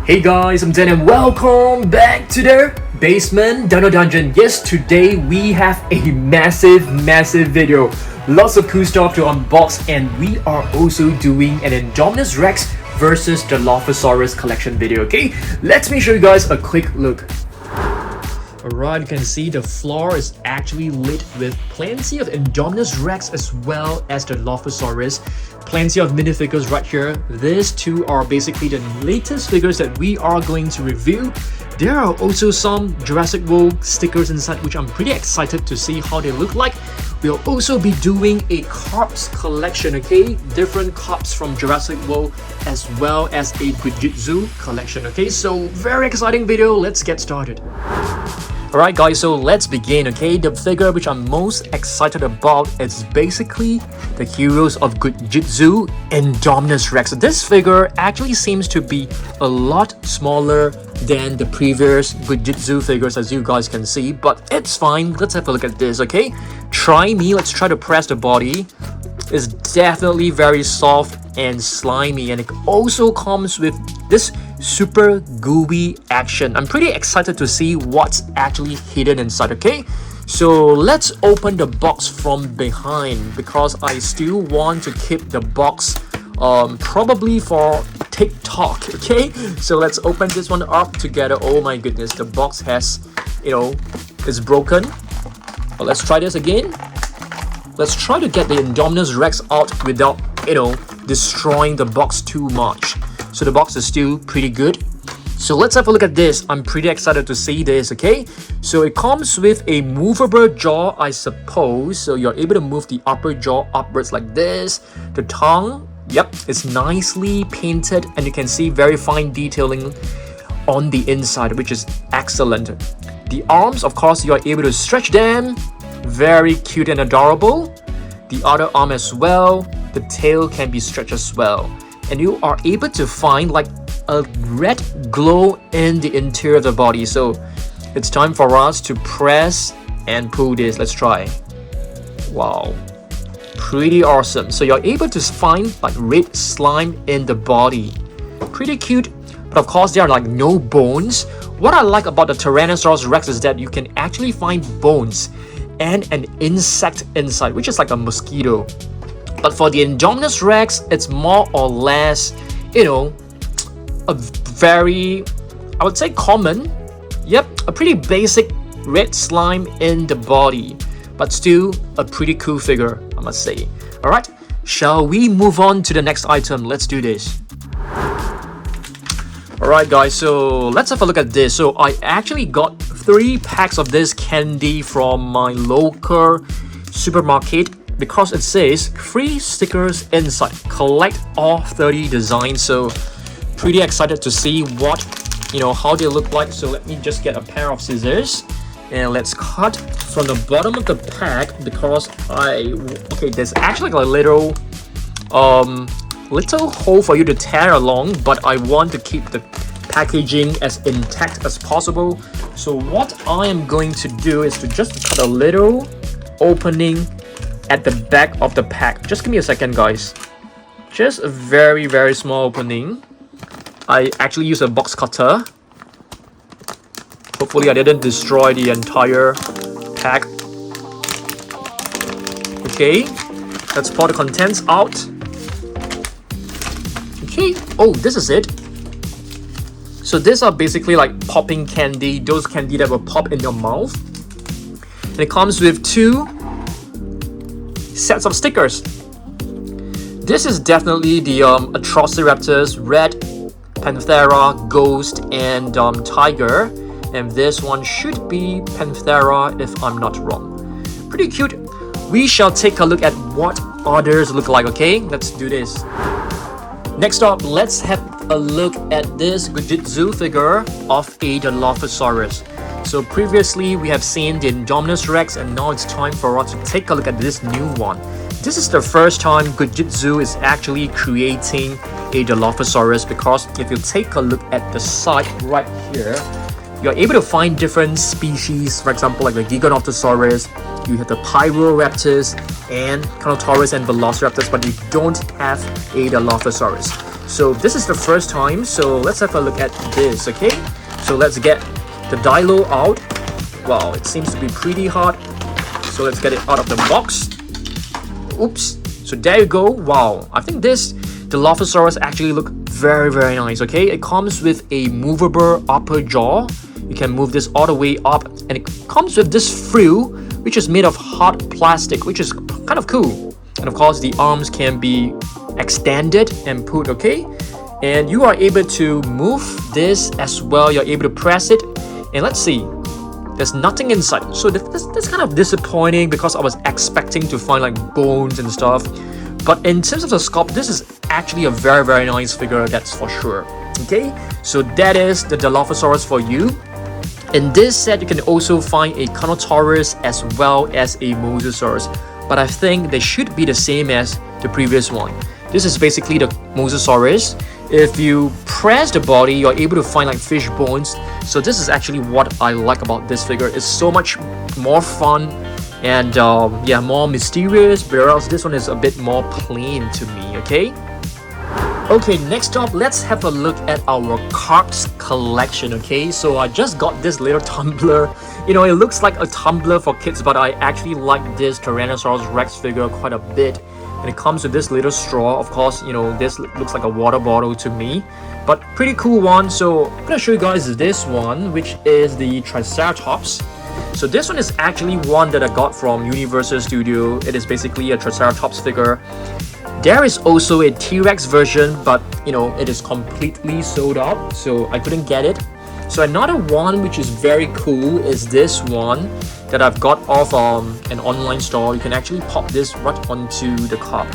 Hey guys, I'm Dan and welcome back to the Basement Dino Dungeon. Yes, today we have a massive video. Lots of cool stuff to unbox, and we are also doing an Indominus Rex versus Dilophosaurus collection video, okay? Let me show you guys a quick look. Alright, you can see the floor is actually lit with plenty of Indominus Rex as well as the Dilophosaurus. Plenty of minifigures right here. These two are basically the latest figures that we are going to review. There are also some Jurassic World stickers inside, which I'm pretty excited to see how they look like. We'll also be doing a corpse collection, okay? Different corpse from Jurassic World as well as a GOO Jitsu collection, okay? So very exciting video, let's get started. Alright guys, so let's begin, okay? The figure which I'm most excited about is basically the heroes of GOO Jitsu, Indominus Rex. This figure actually seems to be a lot smaller than the previous GOO Jitsu figures, as you guys can see, but it's fine. Let's have a look at this, okay? Try me, let's try to press the body. It's definitely very soft and slimy, and it also comes with this super gooey action. I'm pretty excited to see what's actually hidden inside, okay? So let's open the box from behind because I still want to keep the box probably for TikTok, okay? So let's open this one up together. Oh my goodness, the box has, it's broken. But let's try this again. Let's try to get the Indominus Rex out without, destroying the box too much. So the box is still pretty good. So let's have a look at this. I'm pretty excited to see this, okay? So it comes with a movable jaw, I suppose. So you're able to move the upper jaw upwards like this. The tongue, yep, it's nicely painted, and you can see very fine detailing on the inside, which is excellent. The arms, of course, you are able to stretch them. Very cute and adorable. The other arm as well. The tail can be stretched as well. And you are able to find like a red glow in the interior of the body. So it's time for us to press and pull this. Let's try. Wow, pretty awesome. So you're able to find like red slime in the body. Pretty cute, but of course there are like no bones. What I like about the Tyrannosaurus Rex is that you can actually find bones and an insect inside, which is like a mosquito. But for the Indominus Rex, it's more or less, a very, I would say common, a pretty basic red slime in the body, but still a pretty cool figure, I must say. Alright, shall we move on to the next item? Let's do this. Alright guys, so let's have a look at this. So I actually got 3 packs of this candy from my local supermarket, because it says free stickers inside. Collect all 30 designs. So pretty excited to see what, how they look like. So let me just get a pair of scissors and let's cut from the bottom of the pack, because there's actually like a little hole for you to tear along, but I want to keep the packaging as intact as possible. So what I am going to do is to just cut a little opening at the back of the pack. Just give me a second guys. Just a very small opening. I actually use a box cutter. Hopefully I didn't destroy the entire pack. Okay, let's pour the contents out. Okay, oh, this is it. So these are basically like popping candy, those candy that will pop in your mouth. And it comes with 2 sets of stickers. This is definitely the Atrociraptors, Red, Panthera, Ghost, and Tiger. And this one should be Panthera if I'm not wrong. Pretty cute. We shall take a look at what others look like, okay? Let's do this. Next up, let's have a look at this GOO Jitsu figure of a Dilophosaurus. So previously we have seen the Indominus Rex, and now it's time for us to take a look at this new one. This is the first time GOO Jitsu is actually creating a Dilophosaurus, because if you take a look at the side right here, you're able to find different species. For example, like the Giganotosaurus, you have the Pyroraptors and Carnotaurus and Velociraptors, but you don't have a Dilophosaurus. So this is the first time, so let's have a look at this, okay? So let's get the Dilo out. Wow, it seems to be pretty hard. So let's get it out of the box. Oops. So there you go. Wow, I think this Dilophosaurus actually look very, very nice, okay? It comes with a movable upper jaw. You can move this all the way up, and it comes with this frill, which is made of hard plastic, which is kind of cool. And of course, the arms can be extended and put, okay? And you are able to move this as well. You're able to press it, and let's see. There's nothing inside, so that's kind of disappointing because I was expecting to find like bones and stuff. But in terms of the sculpt, this is actually a very, very nice figure, that's for sure. Okay, so that is the Dilophosaurus for you. In this set, you can also find a Carnotaurus as well as a Mosasaurus, but I think they should be the same as the previous one. This is basically the Mosasaurus. If you press the body, you're able to find like fish bones. So this is actually what I like about this figure. It's so much more fun and yeah, more mysterious, whereas this one is a bit more plain to me, okay? Okay, next up, let's have a look at our cards collection, okay? So I just got this little tumbler. You know, it looks like a tumbler for kids, but I actually like this Tyrannosaurus Rex figure quite a bit. And it comes with this little straw. Of course, you know, this looks like a water bottle to me, but pretty cool one. So I'm gonna show you guys this one, which is the Triceratops. So this one is actually one that I got from Universal Studio. It is basically a Triceratops figure. There is also a T-Rex version, but you know, it is completely sold out, so I couldn't get it. So another one which is very cool is this one that I've got off an online store. You can actually pop this right onto the cup.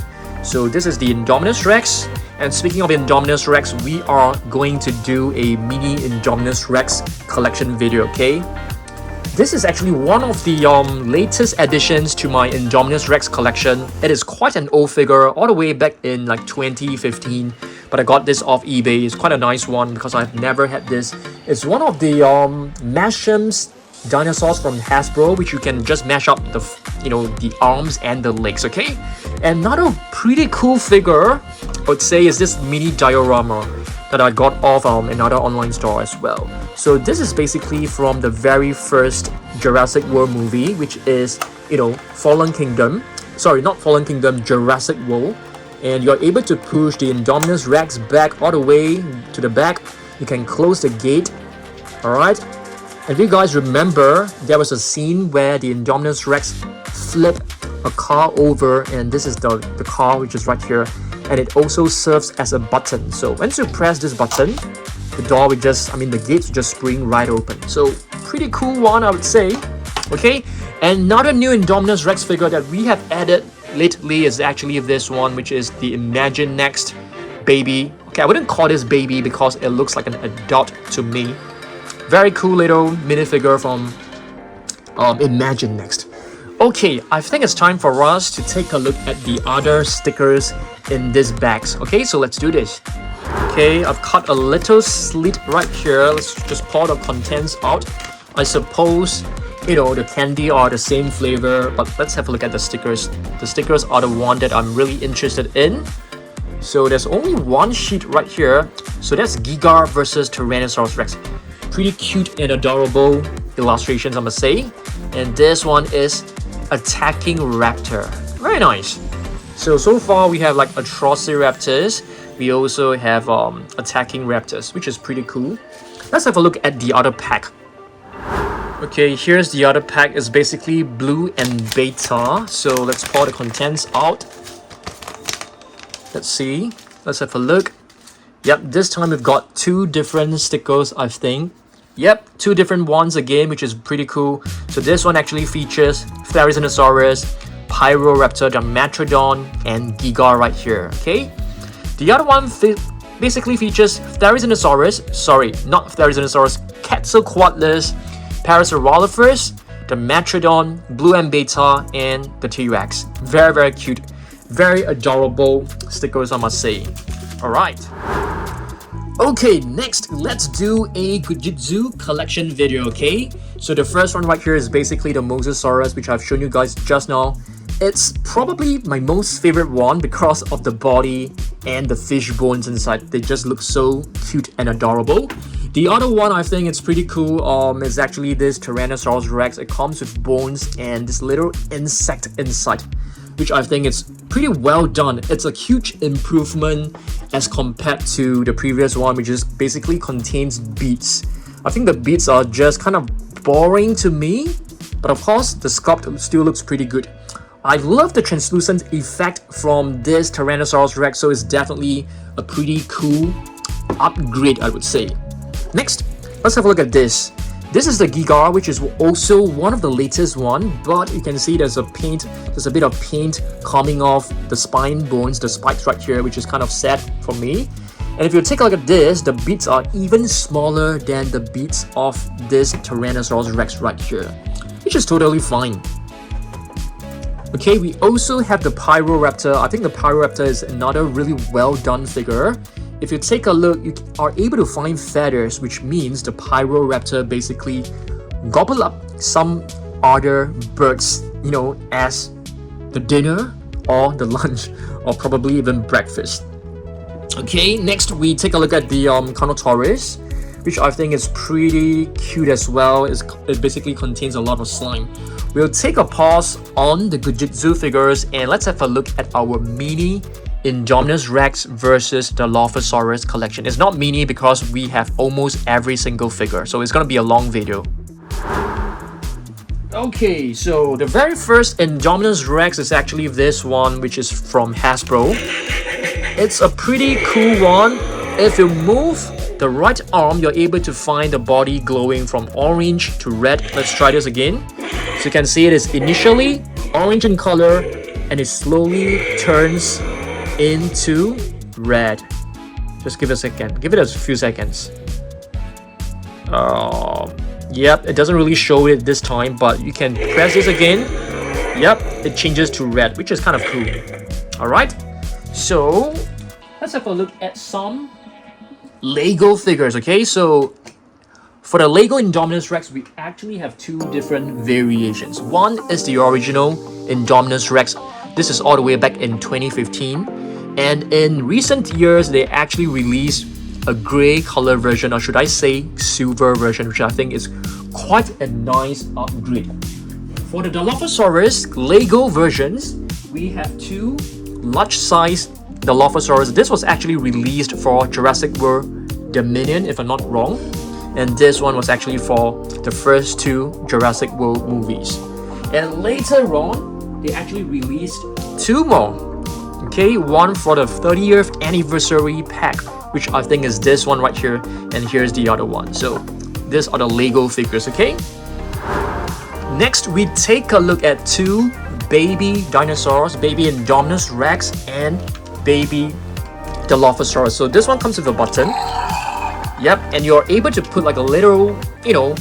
So this is the Indominus Rex. And speaking of Indominus Rex, we are going to do a mini Indominus Rex collection video, okay? This is actually one of the latest additions to my Indominus Rex collection. It is quite an old figure, all the way back in like 2015. But I got this off eBay. It's quite a nice one because I've never had this. It's one of the Masham's dinosaurs from Hasbro, which you can just mash up the, you know, the arms and the legs, okay? Another pretty cool figure, I would say, is this mini diorama that I got off another online store as well. So this is basically from the very first Jurassic World movie, which is, you know, Fallen Kingdom. Sorry, not Fallen Kingdom, Jurassic World. And you're able to push the Indominus Rex back all the way to the back. You can close the gate. Alright. If you guys remember, there was a scene where the Indominus Rex flipped a car over, and this is the car which is right here. And it also serves as a button. So once you press this button, the door will just, the gates will just spring right open. So pretty cool one, I would say. Okay, another new Indominus Rex figure that we have added lately is actually this one, which is the Imagine Next baby. Okay, I wouldn't call this baby because it looks like an adult to me. Very cool little minifigure from Imagine Next. Okay, I think it's time for us to take a look at the other stickers in this bags. Okay, so let's do this. Okay, I've cut a little slit right here. Let's just pour the contents out. I suppose, you know, the candy are the same flavor, but let's have a look at the stickers. The stickers are the one that I'm really interested in. So there's only one sheet right here. So that's Giga versus Tyrannosaurus Rex. Pretty cute and adorable illustrations, I must say. And this one is Attacking Raptor. Very nice. So far we have like Atrociraptors. We also have Attacking Raptors, which is pretty cool. Let's have a look at the other pack. Okay, here's the other pack. It's basically blue and beta. So let's pour the contents out. Let's see. Let's have a look. Yep, this time we've got two different stickers, I think. Yep, two different ones again, which is pretty cool. So this one actually features Therizinosaurus, Pyroraptor, Dimetrodon, and Giga right here, okay? The other one basically features Therizinosaurus, sorry, not Therizinosaurus, Quetzalcoatlus, Parasaurolophus, Dimetrodon, Blue and Beta, and the T-Rex. Very, very cute. Very adorable stickers, I must say. Alright. Okay, next, let's do a GOO Jitsu collection video, okay? So the first one right here is basically the Mosasaurus, which I've shown you guys just now. It's probably my most favorite one because of the body and the fish bones inside. They just look so cute and adorable. The other one I think it's pretty cool is actually this Tyrannosaurus Rex. It comes with bones and this little insect inside, which I think is pretty well done. It's a huge improvement as compared to the previous one, which is basically contains beads. I think the beads are just kind of boring to me, but of course the sculpt still looks pretty good. I love the translucent effect from this Tyrannosaurus Rex, so it's definitely a pretty cool upgrade, I would say. Next, let's have a look at this. This is the Giga, which is also one of the latest one, but you can see there's a bit of paint coming off the spine bones, the spikes right here, which is kind of sad for me. And if you take a look at this, the beats are even smaller than the beats of this Tyrannosaurus Rex right here, which is totally fine. Okay, we also have the Pyroraptor. I think the Pyroraptor is another really well done figure. If you take a look, you are able to find feathers, which means the Pyroraptor basically gobble up some other birds, you know, as the dinner or the lunch or probably even breakfast. Okay, next we take a look at the Carnotaurus, which I think is pretty cute as well. It basically contains a lot of slime. We'll take a pause on the GOO Jitsu figures and let's have a look at our mini Indominus Rex versus the Dilophosaurus collection. It's not mini because we have almost every single figure, so it's gonna be a long video. Okay, so the very first Indominus Rex is actually this one, which is from Hasbro. It's a pretty cool one. If you move the right arm, you're able to find the body glowing from orange to red. Let's try this again. So you can see it is initially orange in color and it slowly turns into red. Just give it a second. Give it a few seconds. Yep, it doesn't really show it this time, but you can press this again. Yep, it changes to red, which is kind of cool. Alright, so let's have a look at some Lego figures, okay? So for the Lego Indominus Rex, we actually have two different variations. One is the original Indominus Rex. This is all the way back in 2015. And in recent years, they actually released a gray color version, or should I say silver version, which I think is quite a nice upgrade. For the Dilophosaurus Lego versions, we have two large size Dilophosaurus. This was actually released for Jurassic World Dominion, if I'm not wrong. And this one was actually for the first two Jurassic World movies. And later on, they actually released two more. Okay, one for the 30th anniversary pack, which I think is this one right here, and here's the other one. So these are the Lego figures, okay? Next, we take a look at two baby dinosaurs, baby Indominus Rex and baby Dilophosaurus. So this one comes with a button. Yep, and you're able to put like a little, you know,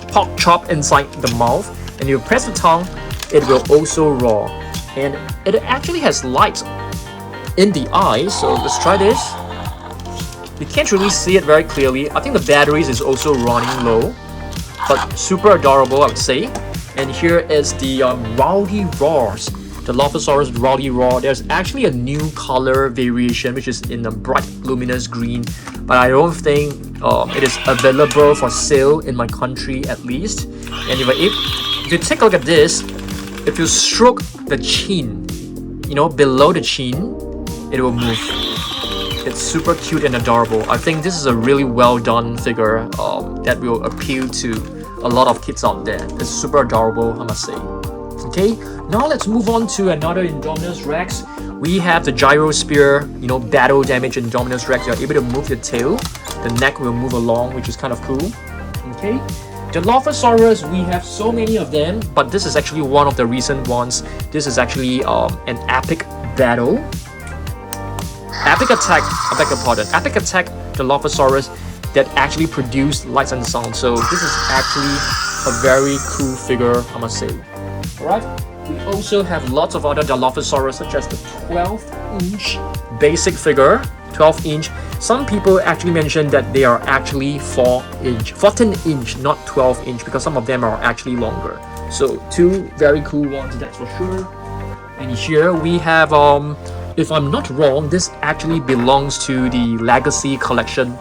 pork chop inside the mouth, and you press the tongue, it will also roar. And it actually has light in the eyes, so let's try this. You can't really see it very clearly. I think the batteries is also running low, but super adorable, I would say. And here is the Rowdy Roars, the Dilophosaurus Rowdy Roar. There's actually a new color variation, which is in a bright luminous green, but I don't think it is available for sale in my country at least. And if you take a look at this, if you stroke the chin, you know, below the chin, it will move. It's super cute and adorable. I think this is a really well done figure that will appeal to a lot of kids out there. It's super adorable, I must say. Okay, now let's move on to another Indominus Rex. We have the Gyro Spear, you know, battle damage Indominus Rex. You're able to move the tail. The neck will move along, which is kind of cool. Okay. Dilophosaurus, we have so many of them, but this is actually one of the recent ones. This is actually an epic battle. Epic attack, I beg your pardon. Epic attack Dilophosaurus that actually produced lights and sound. So this is actually a very cool figure, I must say. Alright, we also have lots of other Dilophosaurus, such as the 12-inch basic figure. 12-inch. Some people actually mention that they are actually 14-inch, not 12-inch, because some of them are actually longer. So two very cool ones, that's for sure. And here we have if I'm not wrong, this actually belongs to the Legacy Collection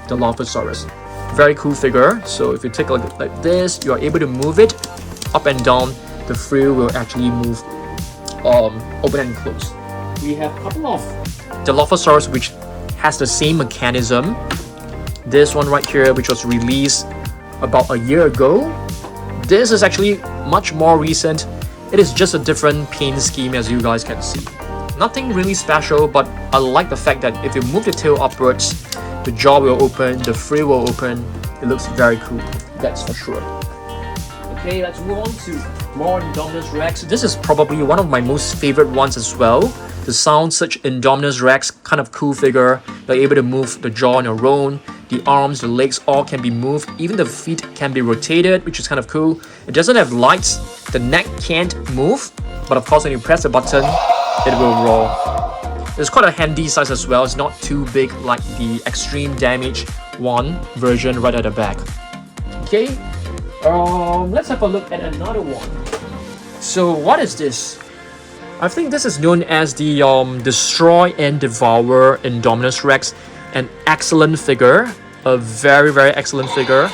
Dilophosaurus. Very cool figure. So if you take a look like this, you are able to move it up and down. The frill will actually move open and close. We have a couple of Dilophosaurus which has the same mechanism. This one right here, which was released about a year ago. This is actually much more recent. It is just a different paint scheme, as you guys can see. Nothing really special, but I like the fact that if you move the tail upwards, the jaw will open, the frill will open. It looks very cool, that's for sure. Okay, let's move on to more Indominus Rex. This is probably one of my most favorite ones as well. The Sound Search Indominus Rex, kind of cool figure. You're able to move the jaw on your own. The arms, the legs, all can be moved. Even the feet can be rotated, which is kind of cool. It doesn't have lights. The neck can't move, but of course when you press the button, it will roll. It's quite a handy size as well. It's not too big like the Extreme Damage 1 version right at the back. Okay, let's have a look at another one. So what is this? I think this is known as the Destroy and Devour Indominus Rex. An excellent figure, a very excellent figure.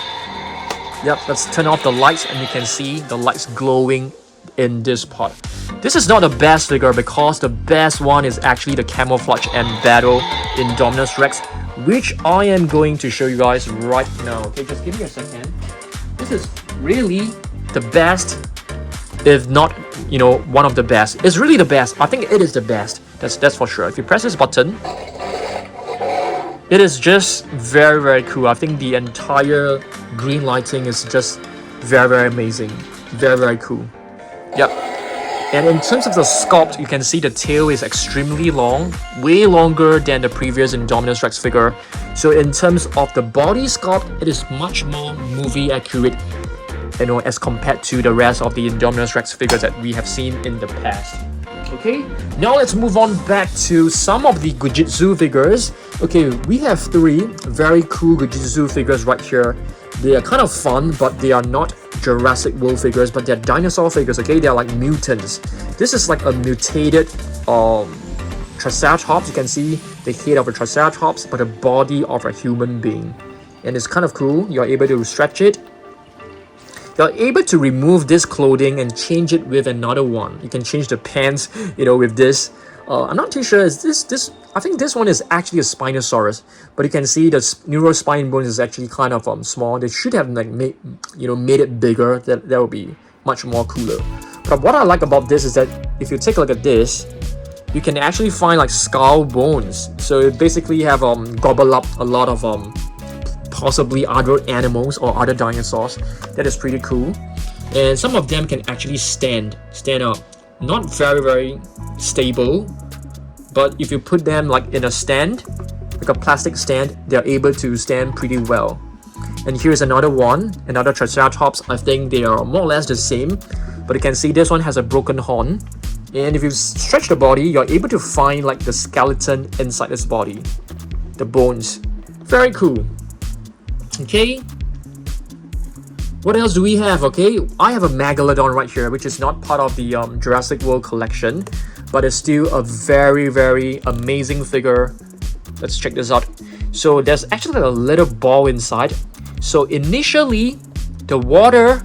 Yep, let's turn off the lights and you can see the lights glowing in this part. This is not the best figure because the best one is actually the Camouflage and Battle Indominus Rex, which I am going to show you guys right now. Okay, just give me a second. This is really the best, if not, you know, one of the best. It's really the best. I think it is the best. That's for sure. If you press this button, it is just very cool. I think the entire green lighting is just very amazing. Very cool. Yep. And in terms of the sculpt, you can see the tail is extremely long, way longer than the previous Indominus Rex figure. So in terms of the body sculpt, it is much more movie accurate, you know, as compared to the rest of the Indominus Rex figures that we have seen in the past. Okay, now let's move on back to some of the GOO Jitsu figures. Okay, we have three very cool GOO Jitsu figures right here. They are kind of fun, but they are not Jurassic World figures, but they're dinosaur figures, okay? They're like mutants. This is like a mutated Triceratops. You can see the head of a Triceratops, but the body of a human being. And it's kind of cool. You're able to stretch it. You're able to remove this clothing and change it with another one. You can change the pants, you know, with this. I'm not too sure. Is this? I think this one is actually a Spinosaurus, but you can see the neurospine bones is actually kind of small. They should have like made it bigger. That would be much more cooler. But what I like about this is that if you take a look at this, you can actually find like skull bones. So it basically have gobble up a lot of possibly other animals or other dinosaurs. That is pretty cool. And some of them can actually stand up. Not very stable, but if you put them like in a stand, like a plastic stand, they're able to stand pretty well. And here's another one, another Triceratops. I think they are more or less the same, but you can see this one has a broken horn. And if you stretch the body, you're able to find like the skeleton inside this body, the bones. Very cool. Okay, what else do we have? Okay, I have a Megalodon right here, which is not part of the Jurassic World collection, but it's still a very amazing figure. Let's check this out. So there's actually a little ball inside. So initially, the water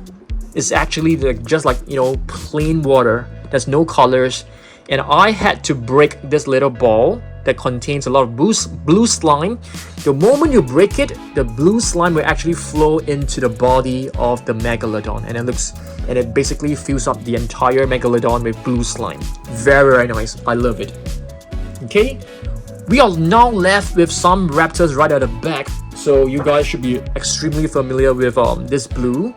is actually just like, you know, plain water. There's no colors, and I had to break this little ball that contains a lot of blue slime. The moment you break it, the blue slime will actually flow into the body of the Megalodon, and it basically fills up the entire Megalodon with blue slime. Very nice. I love it. Okay, we are now left with some raptors right at the back. So you guys should be extremely familiar with this blue.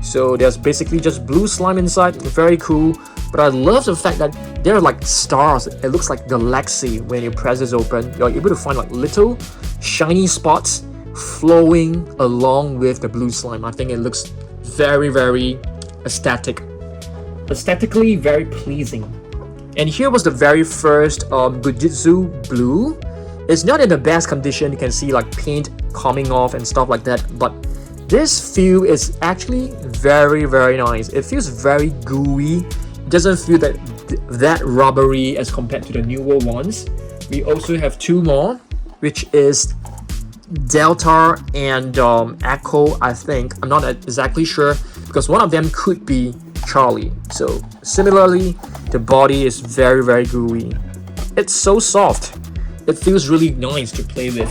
So there's basically just blue slime inside. Very cool. But I love the fact that they're like stars. It looks like galaxy when you press this open. You're able to find like little shiny spots flowing along with the blue slime. I think it looks very aesthetically very pleasing. And here was the very first GOO Jitsu blue. It's not in the best condition. You can see like paint coming off and stuff like that, but this feel is actually very nice. It feels very gooey. It doesn't feel that that rubbery as compared to the newer ones. We also have two more, which is Delta and Echo, I think. I'm not exactly sure because one of them could be Charlie. So similarly, the body is very, very gooey. It's so soft. It feels really nice to play with,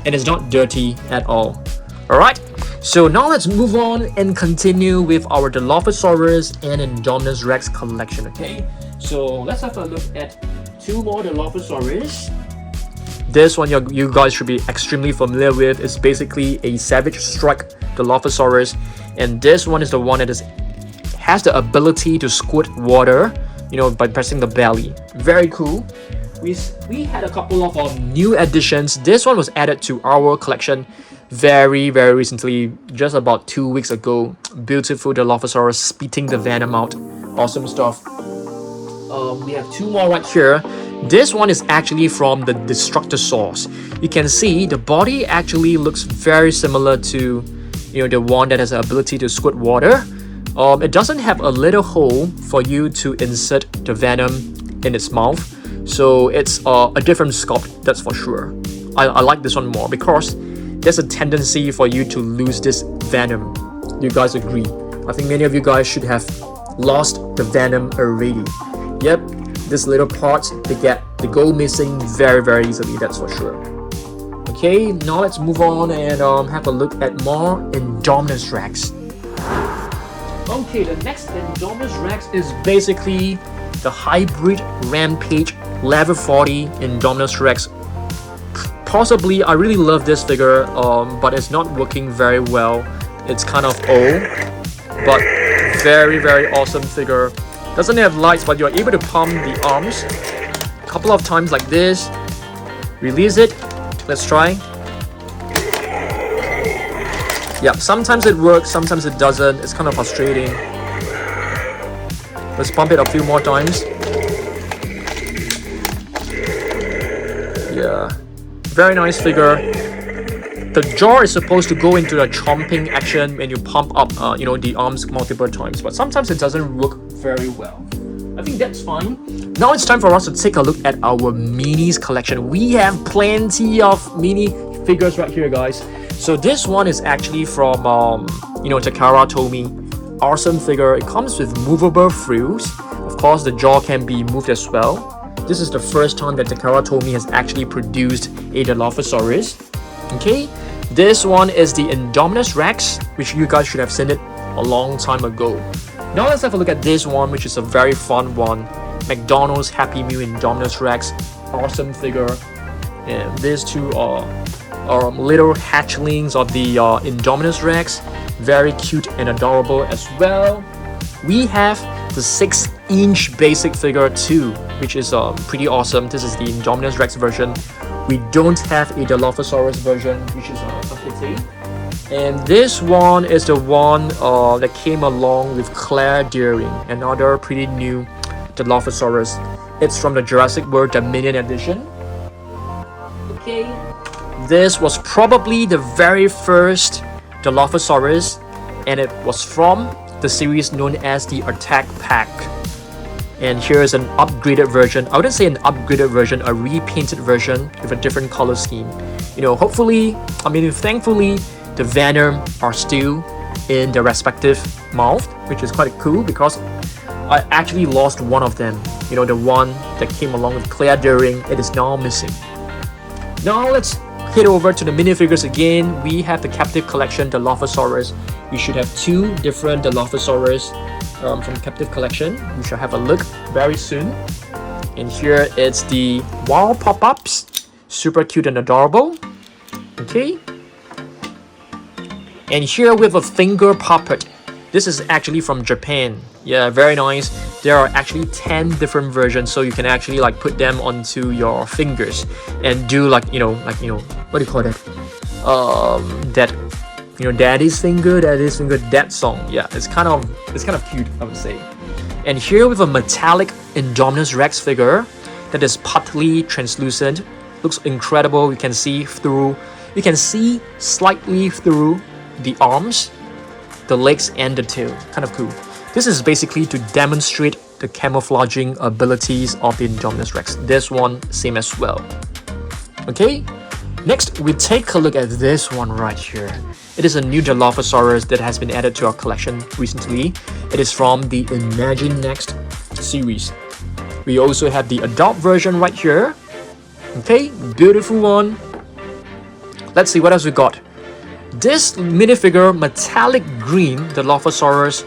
and it's not dirty at all. Alright, so now let's move on and continue with our Dilophosaurus and Indominus Rex collection, okay? So let's have a look at two more Dilophosaurus. This one you guys should be extremely familiar with. It's basically a Savage Strike Dilophosaurus, and this one is the one that has the ability to squirt water, you know, by pressing the belly. Very cool. We had a couple of new additions. This one was added to our collection very recently, just about 2 weeks ago. Beautiful Dilophosaurus spitting the venom out. Awesome stuff. We have two more right here. This one is actually from the Destructosaurus. You can see the body actually looks very similar to, you know, the one that has the ability to squirt water. It doesn't have a little hole for you to insert the venom in its mouth, so it's a different sculpt, that's for sure. I like this one more because there's a tendency for you to lose this venom. You guys agree? I think many of you guys should have lost the venom already. Yep, these little parts, they go missing very easily, that's for sure. Okay, now let's move on and have a look at more Indominus Rex. Okay, the next Indominus Rex is basically the hybrid Rampage level 40 Indominus Rex. Possibly, I really love this figure, but it's not working very well. It's kind of old, but very awesome figure. Doesn't have lights, but you're able to pump the arms a couple of times like this. Release it. Let's try. Yeah, sometimes it works, sometimes it doesn't. It's kind of frustrating. Let's pump it a few more times. Yeah, very nice figure. The jaw is supposed to go into a chomping action when you pump up, you know, the arms multiple times, but sometimes it doesn't work very well. I think that's fine. Now it's time for us to take a look at our minis collection. We have plenty of mini figures right here, guys. So this one is actually from, you know, Takara Tomy. Awesome figure. It comes with movable frills. Of course, the jaw can be moved as well. This is the first time that Takara Tomy has actually produced a Dilophosaurus. Okay, this one is the Indominus Rex, which you guys should have seen it a long time ago. Now let's have a look at this one, which is a very fun one. McDonald's Happy Meal Indominus Rex. Awesome figure. And these two are little hatchlings of the Indominus Rex. Very cute and adorable as well. We have the 6-inch basic figure too, which is pretty awesome. This is the Indominus Rex version. We don't have a Dilophosaurus version, which is a pity. And this one is the one that came along with Claire Deering, another pretty new Dilophosaurus. It's from the Jurassic World Dominion edition. Okay, this was probably the very first Dilophosaurus, and it was from the series known as the Attack Pack. And here is an upgraded version. I wouldn't say an upgraded version, a repainted version with a different color scheme. You know, hopefully, thankfully, the venom are still in their respective mouth, which is quite cool because I actually lost one of them. You know, the one that came along with Claire Deering, it is now missing. Now let's head over to the minifigures again. We have the captive collection Dilophosaurus. We should have two different Dilophosaurus from captive collection. We shall have a look very soon. And here it's the wall pop-ups. Super cute and adorable. Okay. And here we have a finger puppet. This is actually from Japan. Yeah, very nice. There are actually 10 different versions, so you can actually like put them onto your fingers and do like, you know, what do you call that? That, you know, daddy's finger, that song. Yeah, it's kind of cute, I would say. And here we have a metallic Indominus Rex figure that is partly translucent. Looks incredible. You can see slightly through the arms, the legs, and the tail. Kind of cool. This is basically to demonstrate the camouflaging abilities of the Indominus Rex. This one, same as well. Okay, next we take a look at this one right here. It is a new Dilophosaurus that has been added to our collection recently. It is from the Imagine Next series. We also have the adult version right here. Okay, beautiful one. Let's see what else we got. This minifigure, metallic green Dilophosaurus,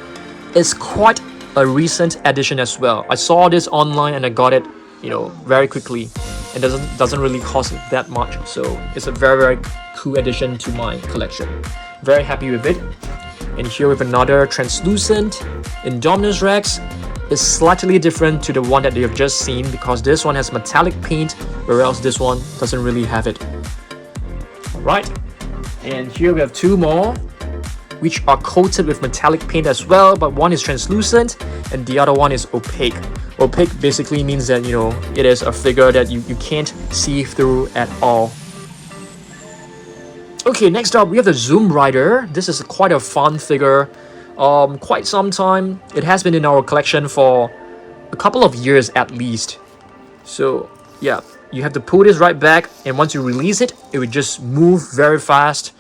is quite a recent addition as well. I saw this online and I got it, very quickly. It doesn't really cost that much, so it's a very cool addition to my collection. Very happy with it. And here we have another translucent Indominus Rex. It's slightly different to the one that you've just seen because this one has metallic paint, whereas this one doesn't really have it. Alright, and here we have two more, which are coated with metallic paint as well, but one is translucent and the other one is opaque. Opaque basically means that, it is a figure that you can't see through at all. Okay, next up we have the Zoom Rider. This is quite a fun figure. Quite some time. It has been in our collection for a couple of years at least. So yeah, you have to pull this right back, and once you release it, it will just move very fast.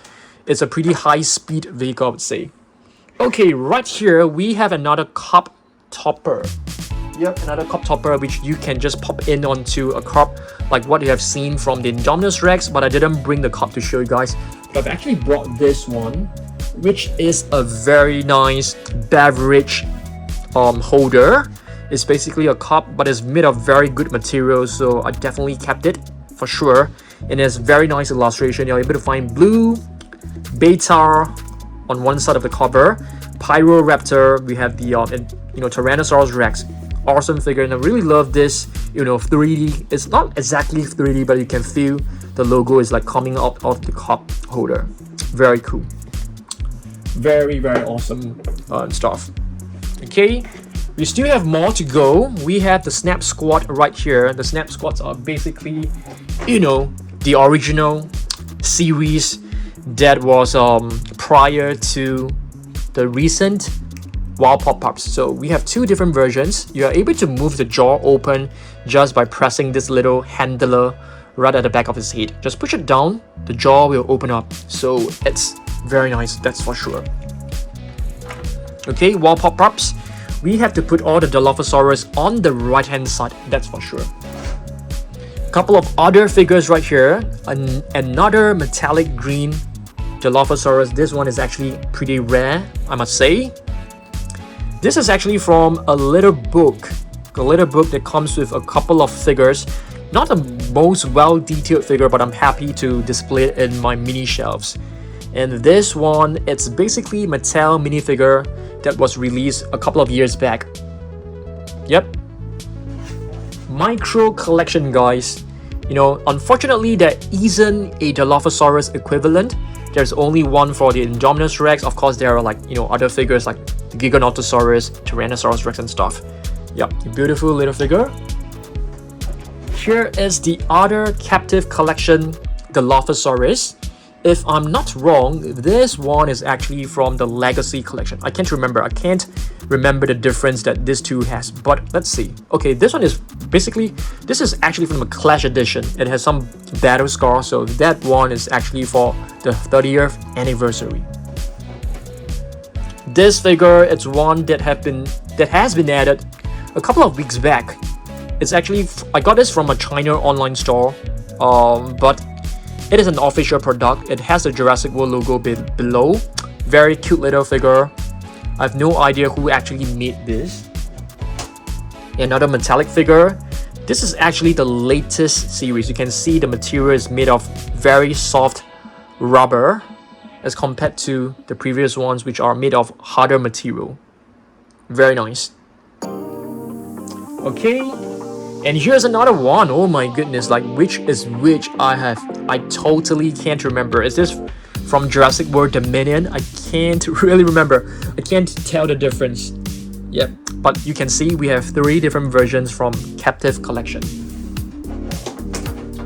It's a pretty high speed vehicle, I would say. Okay, right here we have another cup topper. Yep, another cup topper which you can just pop in onto a cup like what you have seen from the Indominus Rex, but I didn't bring the cup to show you guys. But I've actually brought this one, which is a very nice beverage holder. It's basically a cup, but it's made of very good material, so I definitely kept it for sure. And it's very nice illustration. You're able to find blue, beta on one side of the cover, Pyroraptor. We have the Tyrannosaurus Rex. Awesome figure, and I really love this 3D. It's not exactly 3D, but you can feel the logo is like coming out of the cup holder. Very cool. Very awesome stuff. Okay, we still have more to go. We have the Snap Squad right here. The Snap Squads are basically the original series that was prior to the recent Wild Pop-Ups. So we have two different versions. You are able to move the jaw open just by pressing this little handler right at the back of his head. Just push it down, the jaw will open up. So it's very nice, that's for sure. Okay, Wild Pop-Ups. We have to put all the Dilophosaurus on the right hand side, that's for sure. A couple of other figures right here. Another metallic green Dilophosaurus. This one is actually pretty rare, I must say. This is actually from a little book that comes with a couple of figures. Not the most well detailed figure, but I'm happy to display it in my mini shelves. And this one, it's basically a Mattel minifigure that was released a couple of years back. Yep. Micro collection, guys. Unfortunately there isn't a Dilophosaurus equivalent. There's only one for the Indominus Rex. Of course, there are other figures like the Giganotosaurus, Tyrannosaurus Rex and stuff. Yep, beautiful little figure. Here is the other captive collection, Dilophosaurus. If I'm not wrong, this one is actually from the Legacy collection. I can't remember the difference that this two has, but let's see. Okay, this one is this is actually from the Clash edition. It has some battle scars, so that one is actually for the 30th anniversary. This figure, it's one that has been added a couple of weeks back. It's actually, I got this from a China online store, but it is an official product. It has the Jurassic World logo below. Very cute little figure. I have no idea who actually made this. Another metallic figure. This is actually the latest series. You can see the material is made of very soft rubber as compared to the previous ones, which are made of harder material. Very nice. Okay, and here's another one. Oh my goodness, which is which? I totally can't remember. Is this from Jurassic World Dominion? I can't really remember. I can't tell the difference. Yep, but you can see we have 3 different versions from Captive Collection.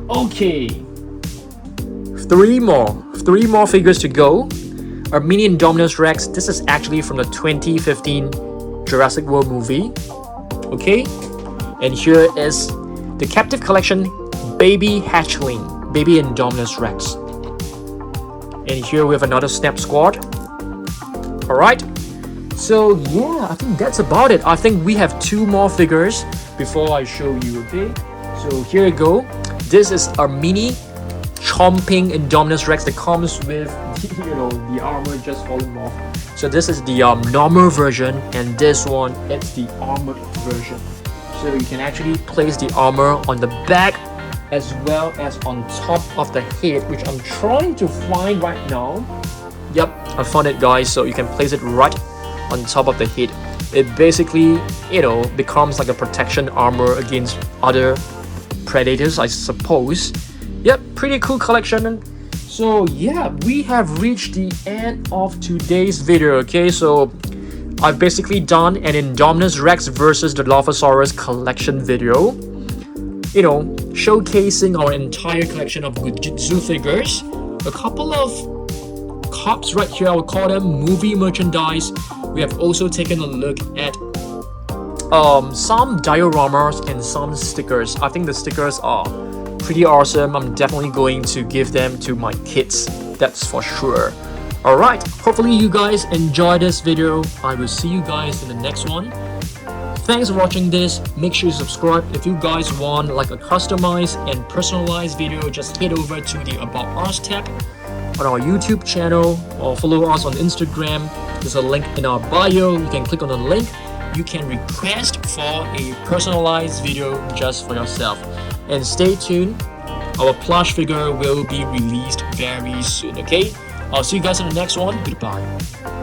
Okay, 3 more figures to go. Our mini Indominus Rex. This is actually from the 2015 Jurassic World movie. okay? And here is the captive collection baby hatchling, baby Indominus Rex. And here we have another snap squad. Alright, so yeah, I think that's about it. I think we have 2 more figures before I show you, okay? So here you go. This is our mini chomping Indominus Rex that comes with, the armor just falling off. So this is the normal version, and this one, it's the armored version. So you can actually place the armor on the back as well as on top of the head, which I'm trying to find right now. Yep, I found it, guys. So you can place it right on top of the head. It basically, becomes like a protection armor against other predators, I suppose. Yep, pretty cool collection. So yeah, we have reached the end of today's video, okay? So I've basically done an Indominus Rex versus the Dilophosaurus collection video, showcasing our entire collection of GOO Jitsu figures. A couple of cups right here, I would call them movie merchandise. We have also taken a look at some dioramas and some stickers. I think the stickers are pretty awesome. I'm definitely going to give them to my kids, that's for sure. Alright, hopefully you guys enjoyed this video. I will see you guys in the next one. Thanks for watching this. Make sure you subscribe. If you guys want like a customized and personalized video, just head over to the About Us tab on our YouTube channel or follow us on Instagram. There's a link in our bio. You can click on the link. You can request for a personalized video just for yourself. And stay tuned. Our plush figure will be released very soon, okay? I'll see you guys in the next one. Goodbye.